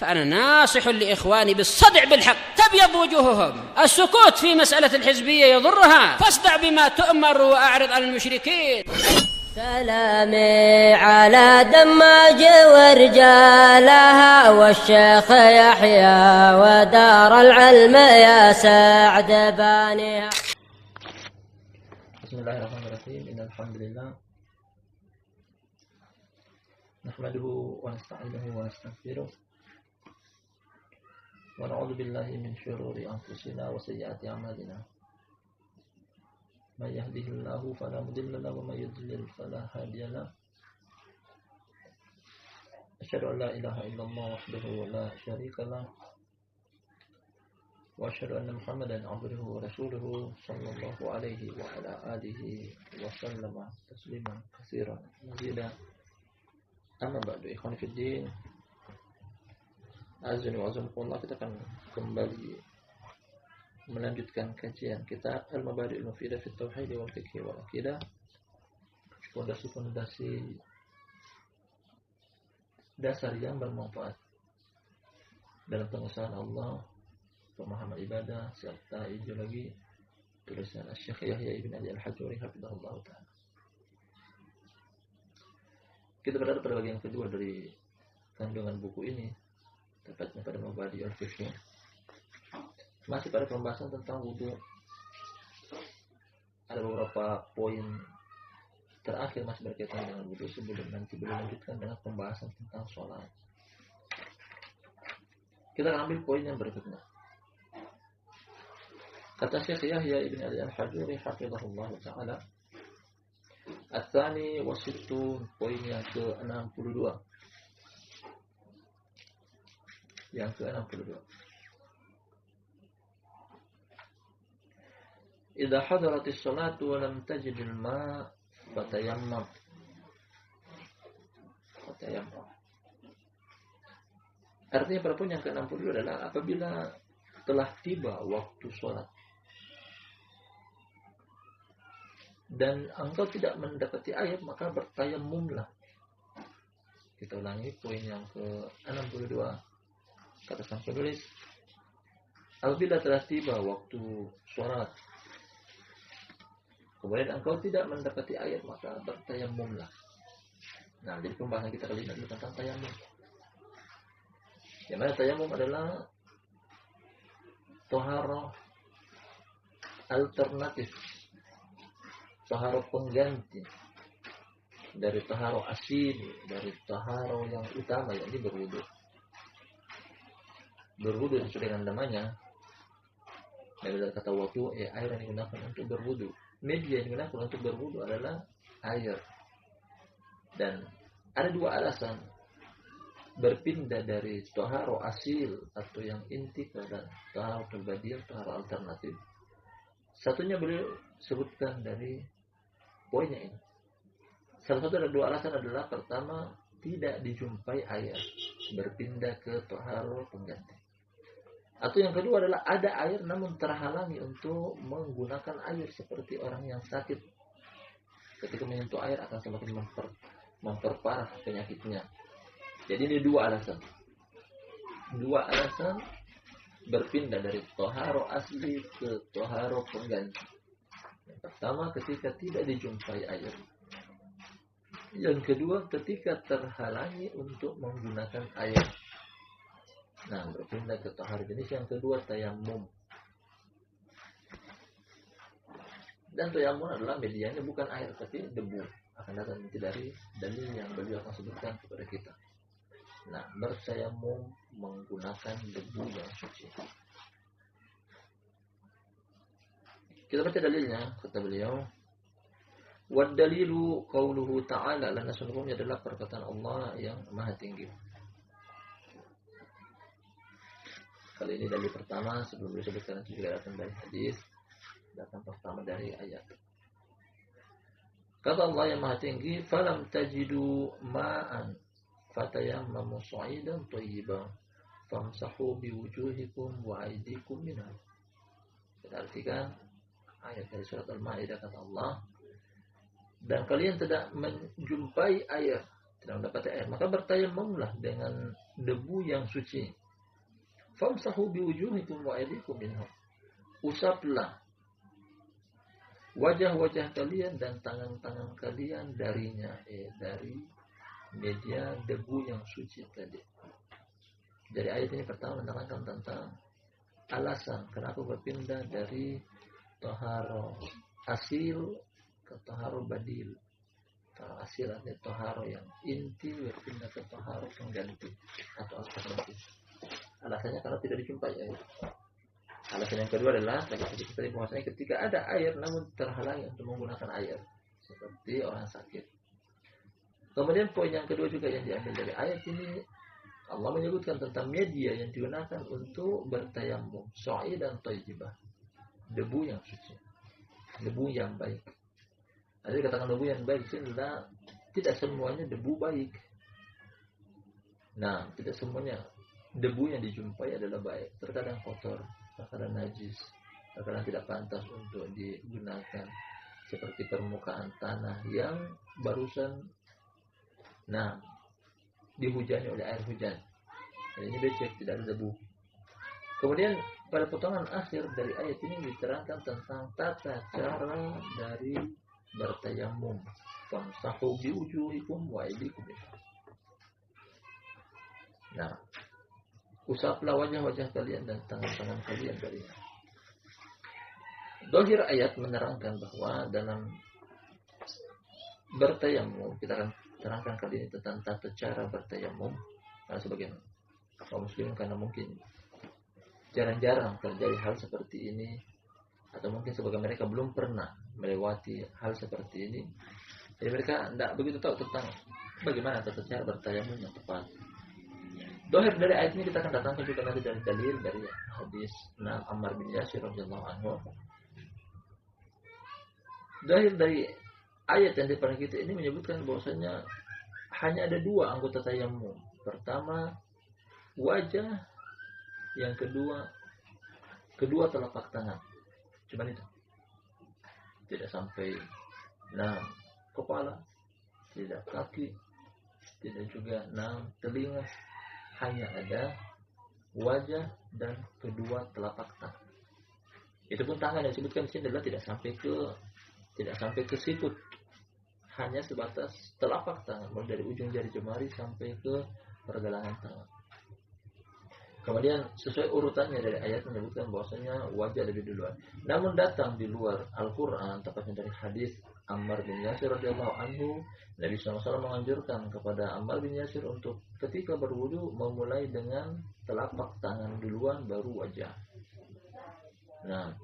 فأنا ناصح لإخواني بالصدع بالحق تبيض وجوههم. السكوت في مسألة الحزبية يضرها، فاصدع بما تؤمر وأعرض عن المشركين. سلامي على دماج ورجالها والشيخ يحيى ودار العلم يا سعد بانيها. بسم الله الرحمن الرحيم. إن الحمد لله نحمده ونستعينه ونستغفره ونعوذ بالله من شرور أنفسنا وسيئات أعمالنا. من يهده الله فلا مضل له ومن يضلل فلا هادي له. أشهد أن لا إله إلا الله وحده لا شريك له وأشهد أن محمدا عبده ورسوله صلى الله عليه وعلى آله وسلم تسليما كثيرا مزيدا. Amma ba'du, ikhwan fiddin, azani wa azamukumullah. Kita akan kembali melanjutkan kajian kita Al-Mabadi' al-Mufidah fi Tauhid wal Fiqh wal Aqidah, fondasi-fondasi dasar yang bermanfaat dalam pengesahan Allah, pemahaman ibadah serta ideologi, tulisan Syekh Yahya ibn Ali al-Hajuri hafizahullah ta'ala. Kita berada pada bagian kedua dari kandungan buku ini, tepatnya pada Mabadi' al-Fiqh. Masih pada pembahasan tentang wudu. Ada beberapa poin terakhir masih berkaitan dengan wudu sebelum nanti dilanjutkan dengan pembahasan tentang sholat. Kita akan ambil poin yang berikutnya. Kata Syekh Yahya ibn Ali al-Hajuri hafizahullah ta'ala, At-Tsani wasittun, poin yang ke-62. Yang ke-62. Idza hadaratis salatu wa lam tajidil ma' fatayammam. Artinya pada poin yang ke-62 adalah apabila telah tiba waktu sholat dan engkau tidak mendapati air, maka bertayamumlah. Kita ulangi poin yang ke-62. Kata sang penulis, apabila telah tiba waktu sholat kemudian engkau tidak mendapati air, maka bertayamumlah. Nah, jadi pembahasan kita kali ini adalah tentang tayamum. Yang mana tayamum adalah taharah alternatif, taharah pengganti dari taharah asil, dari taharah yang utama, yakni berwudu. Berwudu sesuai dengan namanya. Dari kata wudu, air yang digunakan untuk berwudu. Media yang digunakan untuk berwudu adalah air. Dan ada dua alasan berpindah dari taharah asil atau yang inti kepada taharah badil, taharah alternatif. Satunya beliau sebutkan dari poinnya ini. Salah satu dari dua alasan adalah, pertama, tidak dijumpai air, berpindah ke taharah pengganti. Atau yang kedua adalah ada air namun terhalangi untuk menggunakan air, seperti orang yang sakit. Ketika menyentuh air akan semakin memperparah penyakitnya. Jadi ini dua alasan. Dua alasan berpindah dari taharah asli ke taharah pengganti. Yang pertama, ketika tidak dijumpai air. Yang kedua, ketika terhalangi untuk menggunakan air. Nah, berpindah ke taharah jenis yang kedua, tayammum. Dan tayammum adalah medianya bukan air, tapi debu. Akan datang nanti dari dalil yang beliau akan sebutkan kepada kita. Nah, bertayammum menggunakan debu yang suci. Kita baca dalilnya, kata beliau. Wad dalilu qauluhu ta'ala, dan sesungguhnya adalah perkataan Allah yang maha tinggi. Kali ini dalil pertama, sebelum disebutkan itu juga datang dari hadis, datang pertama dari ayat. Kata Allah yang maha tinggi, falam tajidu ma'an fatayammamu sa'idan thayyiban famsahu biwujuhikum wa aydikum minhu. Kita artikan ayat dari surat Al-Maidah, kata Allah, dan kalian tidak menjumpai air, tidak mendapati air, maka bertayamumlah dengan debu yang suci. Famsahu biwujuhikum wa aydikum minhu. Usaplah wajah-wajah kalian dan tangan-tangan kalian darinya, dari media debu yang suci tadi. Dari ayat ini pertama menerangkan tentang alasan kenapa berpindah dari toharo asil ke toharo badil. Toharo asil adalah toharo yang inti, berpindah ke toharo pengganti atau alternatif. Alasannya kalau tidak dijumpai air. Alasan yang kedua adalah tadi bahwasanya ketika ada air namun terhalangi untuk menggunakan air, seperti orang sakit. Kemudian poin yang kedua juga yang diambil dari ayat ini, Allah menyebutkan tentang media yang digunakan untuk bertayamum, sa'i dan thayyibah. Debu yang suci, debu yang baik. Ada dikatakan debu yang baik itu adalah tidak semuanya debu baik. Nah, tidak semuanya debu yang dijumpai adalah baik. Terkadang kotor, terkadang najis, terkadang tidak pantas untuk digunakan, seperti permukaan tanah yang barusan dihujani oleh air hujan. Dan ini becek, tidak ada debu. Kemudian pada potongan akhir dari ayat ini diterangkan tentang tata cara dari bertayamum. Famsahu biwujuhikum wa aydikum. Nah, usaplah wajah-wajah kalian dan tangan-tangan kalian darinya. Dohir ayat menerangkan bahwa dalam bertayamum, kita akan terangkan kali ini tentang tata cara bertayamum. Karena sebagian kaum muslim karena mungkin jarang-jarang terjadi hal seperti ini, atau mungkin sebagian mereka belum pernah melewati hal seperti ini, jadi mereka tidak begitu tahu tentang bagaimana tata cara bertayamum yang tepat. Dohir dari ayat ini kita akan datangkan juga nanti dari dalil dari hadis Ammar bin Yasir radhiyallahu anhu. Dohir dari ayat yang dipanggil kita ini menyebutkan bahwasanya hanya ada dua anggota tayamum. Pertama wajah, yang kedua telapak tangan. Cuma itu. Tidak sampai kepala, tidak kaki, tidak juga telinga. Hanya ada wajah dan kedua telapak tangan. Itu pun tangan yang disebutkan di sini adalah tidak sampai ke sikut, hanya sebatas telapak tangan, mulai dari ujung jari jemari sampai ke pergelangan tangan. Kemudian sesuai urutannya dari ayat menyebutkan bahwasanya wajah lebih duluan. Namun datang di luar Al-Quran, tepatnya dari hadis Ammar bin Yasir radhiyallahu anhu, Nabi SAW menganjurkan kepada Ammar bin Yasir untuk ketika berwudu memulai dengan telapak tangan duluan baru wajah.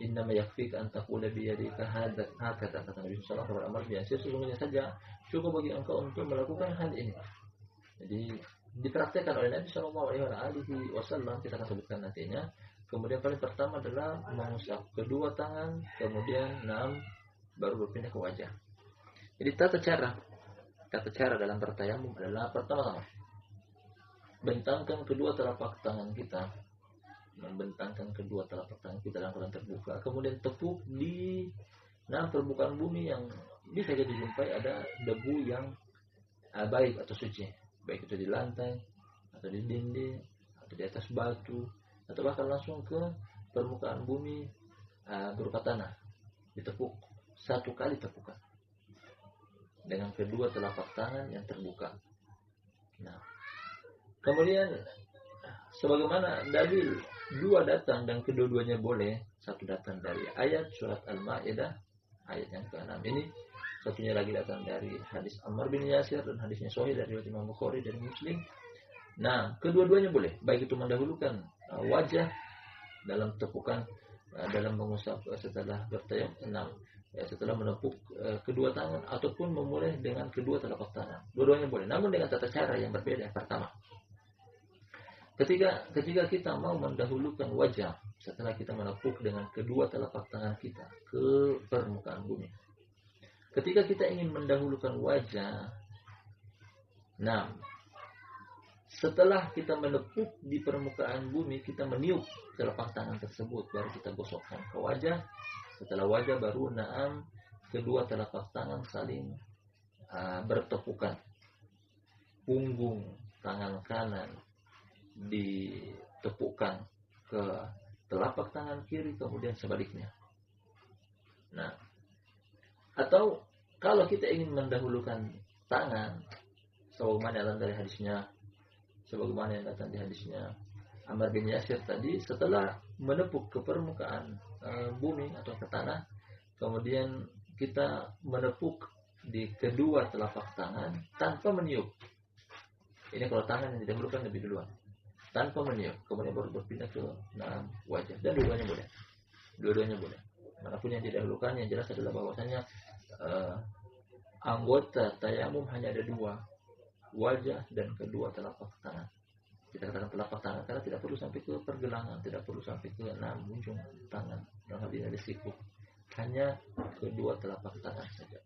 Innama yakfika an taqula bi yadika hakata, kata Nabi SAW kepada Ammar bin Yasir, sesungguhnya saja cukup bagi engkau untuk melakukan hal ini. Jadi dipraktekkan oleh Nabi SAW, kita akan sebutkan nantinya. Kemudian paling pertama adalah mengusap kedua tangan, kemudian baru berpindah ke wajah. Jadi tata cara dalam bertayamum adalah pertama bentangkan kedua telapak tangan kita, membentangkan kedua telapak tangan kita dalam keadaan terbuka, kemudian tepuk di permukaan bumi yang bisa jadi dijumpai ada debu yang baik atau suci, baik itu di lantai atau di dinding atau di atas batu atau bahkan langsung ke permukaan bumi berupa tanah. Ditepuk satu kali tepukan dengan kedua telapak tangan yang terbuka. Kemudian sebagaimana dalil dua datang dan kedua-duanya boleh, satu datang dari ayat surat Al-Maidah ayat yang ke-6 ini, satunya lagi datang dari hadis Ammar bin Yasir dan hadisnya sahih dari Imam Bukhari dan Muslim. Kedua-duanya boleh, baik itu mendahulukan wajah dalam tepukan, dalam mengusap setelah bertayamum, setelah menepuk kedua tangan, ataupun memulai dengan kedua telapak tangan. Dua-duanya boleh, namun dengan tata cara yang berbeda. Yang pertama, ketika kita mau mendahulukan wajah setelah kita menepuk dengan kedua telapak tangan kita ke permukaan bumi. Ketika kita ingin mendahulukan wajah, setelah kita menepuk di permukaan bumi, kita meniup telapak tangan tersebut, baru kita gosokkan ke wajah. Setelah wajah baru kedua telapak tangan saling bertepukan. punggung tangan kanan ditepukkan ke telapak tangan kiri, kemudian sebaliknya. Nah, atau kalau kita ingin mendahulukan tangan, sebagaimana yang datang di hadisnya Ammar bin Yasir tadi, setelah menepuk ke permukaan bumi atau ke tanah, kemudian kita menepuk di kedua telapak tangan tanpa meniup. Ini kalau tangan yang didahulukan lebih duluan, tanpa meniup, kemudian baru berpindah ke wajah. Dan dua-duanya boleh. Manapun yang didahulukan, yang jelas adalah bahwasanya anggota tayamum hanya ada dua, wajah dan kedua telapak tangan. Kita katakan telapak tangan karena tidak perlu sampai ke pergelangan, tidak perlu sampai ke ujung tangan, yang hal ini ada siku, hanya kedua telapak tangan saja.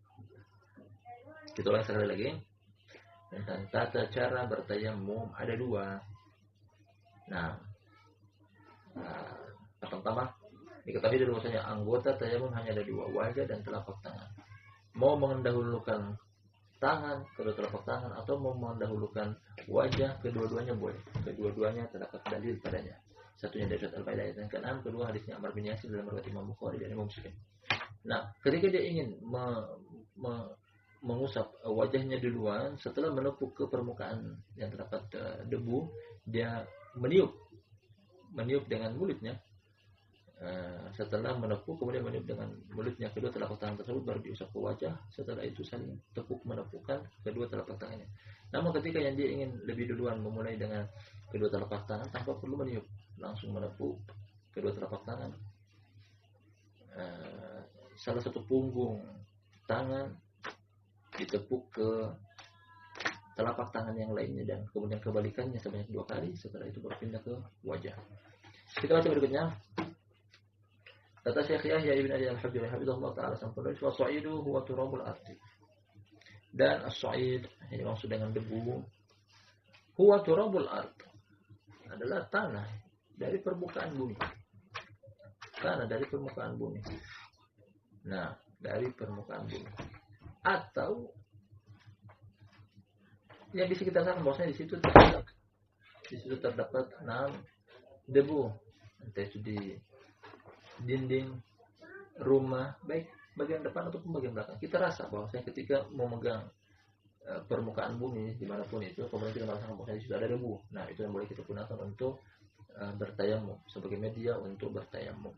Kita ulang sekali lagi tentang tata cara bertayamum ada dua. Nah, pertama diketahui dulu bahwasanya anggota tayamum hanya ada dua, wajah dan telapak tangan. Mau mendahulukan tangan, kedua telapak tangan, atau mau mendahulukan wajah, kedua-duanya boleh. Kedua-duanya terdapat dalil padanya. Satunya dari surat Al-Baqarah ayat yang ke-6, kedua hadisnya Ammar bin Yasir dalam riwayat Imam Bukhari dan Imam Muslim. Nah, ketika dia ingin mengusap wajahnya duluan, setelah menepuk ke permukaan yang terdapat debu, dia meniup dengan mulutnya. Setelah menepuk, kemudian meniup dengan mulutnya kedua telapak tangan tersebut, baru diusap ke wajah. Setelah itu saling menepukkan kedua telapak tangannya. Namun ketika yang dia ingin lebih duluan memulai dengan kedua telapak tangan tanpa perlu meniup, langsung menepuk kedua telapak tangan, salah satu punggung tangan ditepuk ke telapak tangan yang lainnya, dan kemudian kebalikannya sebanyak 2 kali. Setelah itu berpindah ke wajah. Kita baca berikutnya. Kata Syekh Yahya ibn Ali al-Hajri hafizahullah ta'ala sampaikan, wa sa'idu huwa turabul ardi. Dan as-sa'id yang dimaksud dengan debu, huwa turabul ard, adalah tanah dari permukaan bumi. Tanah dari permukaan bumi. Nah, dari permukaan bumi. Atau yang bisa kita katakan bahwasanya di situ terdapat debu, entah itu di dinding rumah, baik bagian depan ataupun bagian belakang. Kita rasa bahwasanya ketika memegang permukaan bumi dimanapun itu, kemudian kita merasakan bahwasanya di situ ada debu. Nah, itu yang boleh kita gunakan untuk bertayamum, sebagai media untuk bertayamum.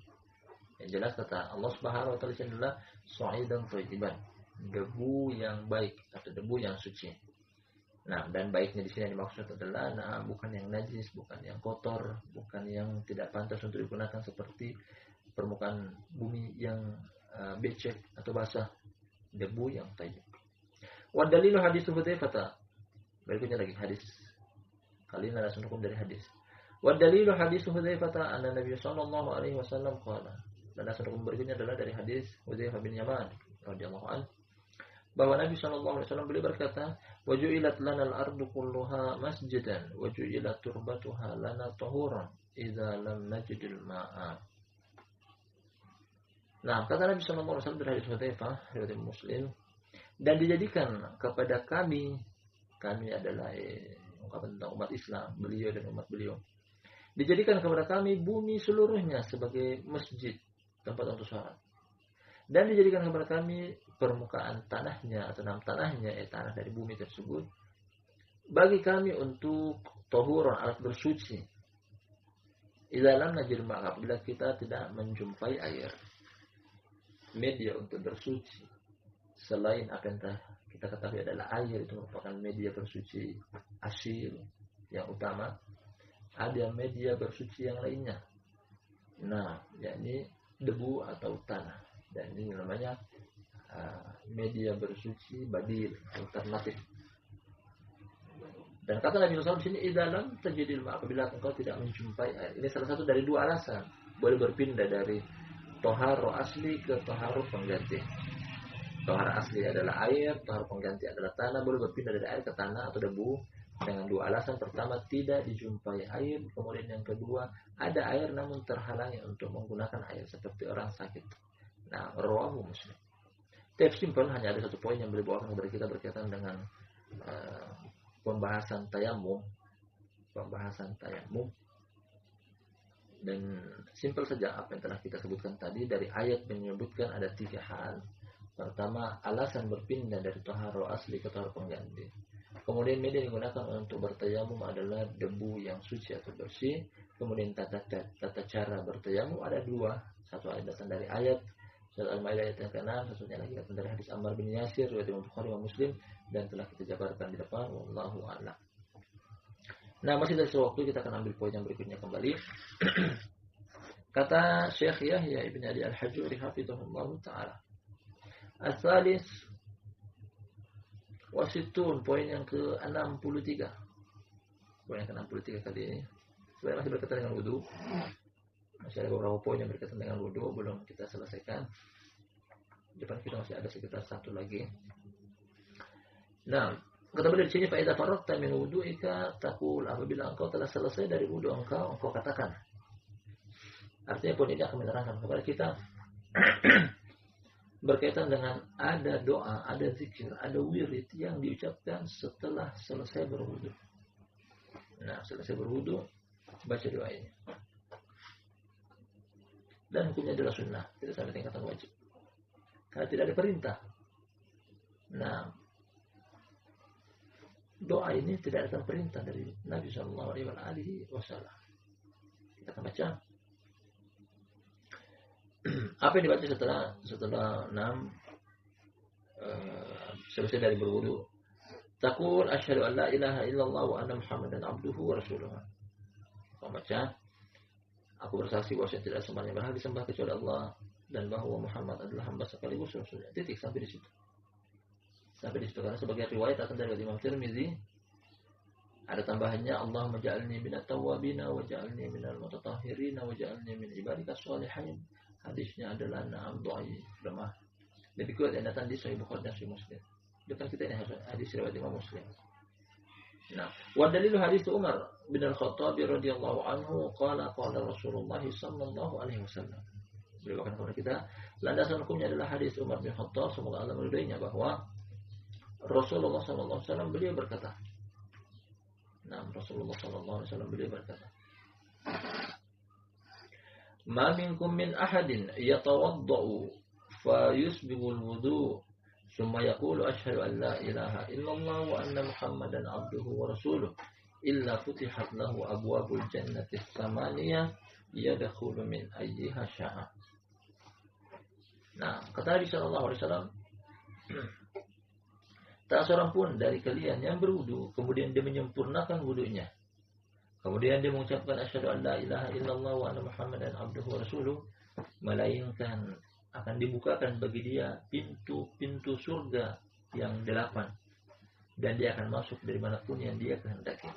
Yang jelas kata Allah Subhanahu wa taala adalah sha'idan thayyiban, debu yang baik atau debu yang suci. Nah, dan baiknya di sini yang dimaksud adalah bukan yang najis, bukan yang kotor, bukan yang tidak pantas untuk digunakan seperti permukaan bumi yang becek atau basah, debu yang thayyib. Wa dalilu hadis Hudzaifah. Berikutnya lagi hadis. Kali ini langsung hukum dari hadis. Wa dalilu hadis Hudzaifah anna Nabi sallallahu alaihi wasallam qala. Dan langsung hukum berikutnya adalah dari hadis Hudzaifah bin Yaman radhiyallahu anhu, bahwa Nabi sallallahu alaihi wasallam beliau berkata, "Wa ju'ilat lanal ardu kulluha masjidan wa ju'ilat turbatuha lana tahuran idza lam najidil ma'a." Nah, kata Nabi sallallahu alaihi wasallam dari hadis Hudzaifah riwayat Muslim, dan dijadikan kepada kami adalah ungkapan tentang umat Islam, beliau dan umat beliau, dijadikan kepada kami bumi seluruhnya sebagai masjid, tempat untuk sholat. Dan dijadikan kepada kami permukaan tanahnya atau tanahnya, tanah dari bumi tersebut, bagi kami untuk tahuran, alat bersuci. Idza lam najid ma'a, apabila kita tidak menjumpai air, media untuk bersuci selain apa yang kita ketahui adalah air, itu merupakan media bersuci asyil yang utama. Ada media bersuci yang lainnya, nah, yakni debu atau tanah, dan ini namanya media bersuci badil, alternatif. Dan kata Nabi SAW di sini, idalam terjadi apabila engkau tidak menjumpai air. Ini salah satu dari 2 alasan boleh berpindah dari toharo asli ke toharo pengganti. Toharo asli adalah air, toharo pengganti adalah tanah. Boleh berpindah dari air ke tanah atau debu dengan 2 alasan. Pertama, tidak dijumpai air. Kemudian yang kedua, ada air namun terhalangi untuk menggunakan air, seperti orang sakit. Nah, rawahu Muslim. Tips simpel, hanya ada 1 poin yang boleh bawakan kepada kita berkaitan dengan pembahasan tayamum, dan simpel saja apa yang telah kita sebutkan tadi. Dari ayat menyebutkan ada 3 hal. Pertama, alasan berpindah dari taharah asli ke taharah pengganti. Kemudian media yang digunakan untuk bertayamum adalah debu yang suci atau bersih. Kemudian tata cara bertayamum ada 2. Satu ayat datang dari ayat surat Al-Maidah ayat yang ke-6, satunya lagi datang dari hadis Ammar bin Yasir riwayat Imam Bukhari dan Muslim, dan telah kita jabarkan di depan. Wallahu a'lam. Nah, masih dari sewaktu kita akan ambil poin yang berikutnya kembali. Kata Syekh Yahya Ibn Ali Al-Hajuri hafizahullah ta'ala, As-salis wasitun, poin yang ke-63. Poin yang ke-63 kali ini sebenarnya masih berkaitan dengan wudu. Masih ada beberapa poin yang berkaitan dengan wudu belum kita selesaikan. Depan kita masih ada sekitar 1 lagi. Nah, kata beliau di sini, fa idza faragta min wudu'ika taqul, apabila engkau telah selesai dari wudu engkau katakan. Artinya poin ini akan menerangkan kepada kita berkaitan dengan ada doa, ada zikir, ada wirid yang diucapkan setelah selesai berwudu. Nah, selesai berwudu baca doa ini. Dan hukumnya adalah sunnah, tidak sampai tingkatan wajib. Karena tidak ada perintah. Nah, doa ini tidak ada perintah dari Nabi Shallallahu Alaihi Wasallam. Kita akan baca. Apa yang dibaca setelah 6 selesai dari berwudu? Taqul asyhadu an la ilaha illallah wa anna Muhammadan abduhu wa rasuluh. Baca, aku bersaksi bahwa tidak sembahyang berhak disembah kecuali Allah dan bahwa Muhammad adalah hamba sekaligus rasulnya. Titik sampai di situ. Sampai di situ, karena sebagai riwayat akan dari Imam Tirmizi ada tambahannya, Allahumma ja'alni minat tawwabina wa ja'alni minal mutatahhirina wa ja'alni min ibadika sholihin. Hadisnya adalah na'am dhaif, lemah. Lebih kuat yang datang di Sahih Bukhari dan Sahih Muslim. Depan kita ini hadis riwayat Imam Muslim. Nah, wa dalilu hadis Umar bin Al-Khattab radhiyallahu anhu qala Rasulullah sallallahu alaihi wasallam. Beliau akan kepada kita, landasan hukumnya adalah hadis Umar bin Khattab semoga Allah meridainya, bahwa Rasulullah sallallahu alaihi wasallam beliau berkata. Nah, Rasulullah sallallahu alaihi wasallam beliau berkata, Ma minkum min ahadin yatawaddau fa yusbihul wudu thumma yaqulu asyhadu an la ilaha illallah wa anna Muhammadan abduhu wa rasuluh illa futihat lahu abwabul jannati tsamaniyah yadkhulu min ayyiha sya'a. Nah, kata Nabi sallallahu alaihi wasallam, tak seorang pun dari kalian yang berwudu kemudian dia menyempurnakan wudunya, kemudian dia mengucapkan asyhadu an la ilaha illallah wa anna Muhammadan abduhu wa rasuluh, melainkan akan dibukakan bagi dia pintu-pintu surga yang 8, dan dia akan masuk dari manapun yang dia kehendaki.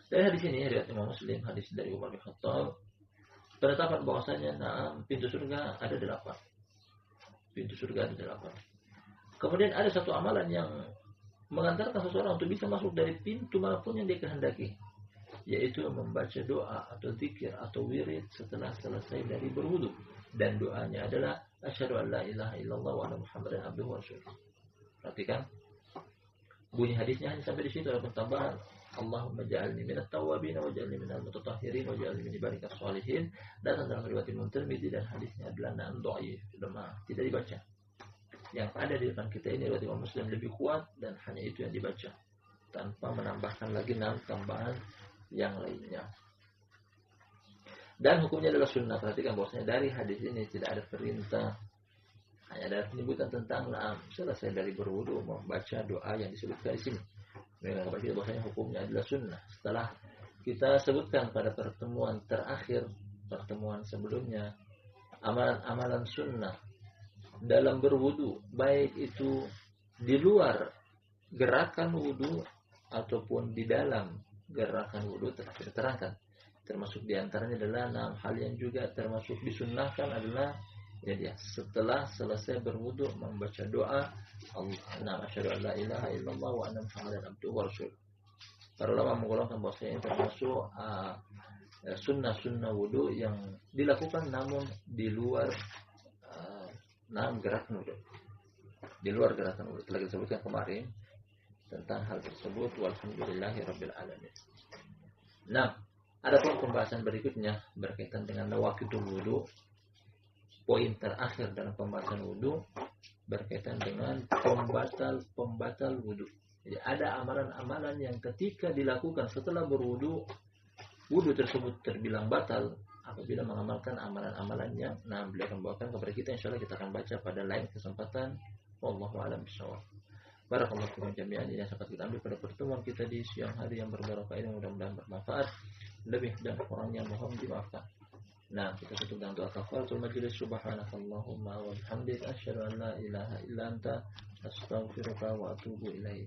Dari hadis ini riwayat Imam Muslim, hadis dari Umar bin Khattab, penetapan bahwasanya pintu surga ada 8. Pintu surga ada 8. Kemudian ada satu amalan yang mengantarkan seseorang untuk bisa masuk dari pintu manapun yang dia kehendaki, yaitu membaca doa atau zikir atau wirid setelah selesai dari berwudu, dan doanya adalah asyhadu an la ilaha illallah wa anna Muhammadan abduhu wa rasuluh. Perhatikan bunyi hadisnya hanya sampai di situ, ada tambahan Allahumma ja'alni minat tawwabin wa ja'alni minal mutatahhirin wa ja'alni min ibadika sholihin, datang dalam riwayat Imam Tirmizi, dan hadisnya adalah na'am dhaif, lemah, tidak dibaca. Yang ada di depan kita ini riwayat Imam Muslim lebih kuat, dan hanya itu yang dibaca tanpa menambahkan lagi 6 tambahan yang lainnya. Dan hukumnya adalah sunnah. Perhatikan bahwasanya dari hadis ini tidak ada perintah, hanya ada penyebutan tentang selesai dari berwudu membaca doa yang disebutkan di sini. Mereka kepada kita bahwasanya hukumnya adalah sunnah. Setelah kita sebutkan pada pertemuan terakhir, pertemuan sebelumnya, amalan-amalan sunnah dalam berwudu, baik itu di luar gerakan wudu ataupun di dalam gerakan wudu, telah kita terangkan. Termasuk diantaranya adalah 6 hal yang juga termasuk disunnahkan adalah dia setelah selesai berwudu membaca doa Allah asyhadu an la ilaha illallah wa anna Muhammadan abduhu wa rasuluh. Para ulama menggolongkan bahwasanya ini termasuk sunnah wudu yang dilakukan namun di luar gerakan wudu. Di luar gerakan wudu telah disebutkan kemarin, tentang hal tersebut. Walhamdulillahirabbil alamin. Nah, adapun pembahasan berikutnya berkaitan dengan nawaqidul wudu. Poin terakhir dalam pembahasan wudu berkaitan dengan pembatal wudu. Jadi ada amalan-amalan yang ketika dilakukan setelah berwudu, wudu tersebut terbilang batal apabila mengamalkan amalan-amalan yang beliau membawakan kepada kita. Insyaallah kita akan baca pada lain kesempatan. Wallahu a'lam bishawab. Barakallahu fikum jami'an. Ini yang sempat kita ambil pada pertemuan kita di siang hari yang berbarokah ini, mudah-mudahan bermanfaat. Lebih dan kurangnya mohon dimaafkan. Nah, kita tutup dengan doa kafaratul majelis. Subhanakallahumma wa bihamdika asyhadu an la ilaha illa anta astaghfiruka wa atubu ilaik.